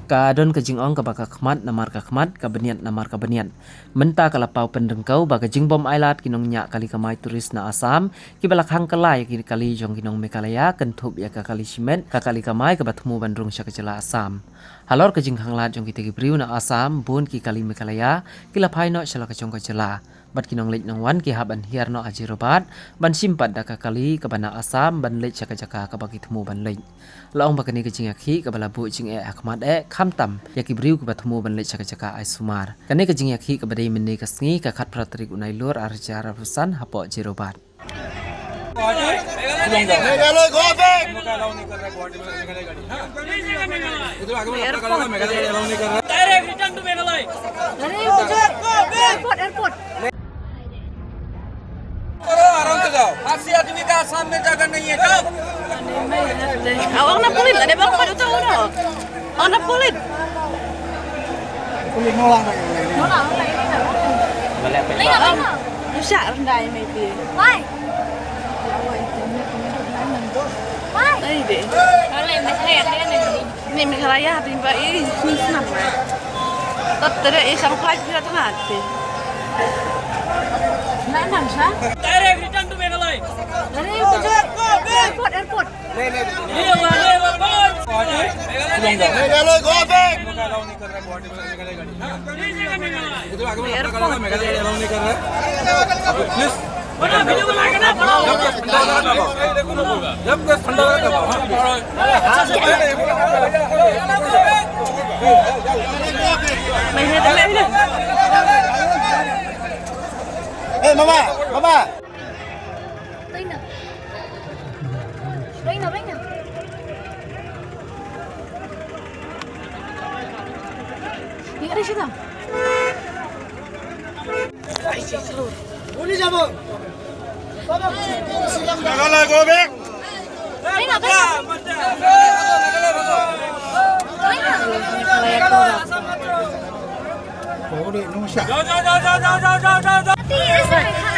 Kadon kajing ong kabaka khmat namar ka khmat kabeniat namar kabeniat. Menta kalapau pendengkau baga jingbom ailat kinong nya kali kamai turis na Asam kibalak hang kalai kini kali jong kinong Mekalaya kentup ya ka kali simen ka kali kamai ka batmu bandrung syakacela Asam. Halor kajing hanglat jong kita gibriu na Asam bun ki kali Mekalaya kilapai no syala kacong kacela. Bat kinong lek nang wan ki haban hiar no ajirobat ban simpat da ka kali ka bana Asam ban lek syakajaka ka bagi temu ban lek. Laong bakani kajing yakhi ka bala bu jing akmat khamtam yaki briu ke batmu ban lech caka ai sumar kane ke jing yakhi ke badai menne ka sngi ka khat pratrik unai lur arjara rusan hapo jerobat आराम से जाओ। 80 आदमी का आसाम में जगह नहीं है जाओ। Awak nak pulit ada bang pada tahu no. Awak nak pulit. Kulit nolak lagi. Nolak lagi ni nak. Rusak rendai maybe. Why? Why? Ai deh. Kalau Mekalaya kan Ni Mekalaya timba ini ni senang lah. Tak ada isang flight kita tengah tu. Nak nang sah? Direct return to Meghalaya। Dari airport. Meghalaya go back. Hey mama. Reina. Reina. Ni ada siapa? Boleh jabo. Meghalaya go back. Reina. Mekalaya kau. Boleh nusya. जाओ। Nanti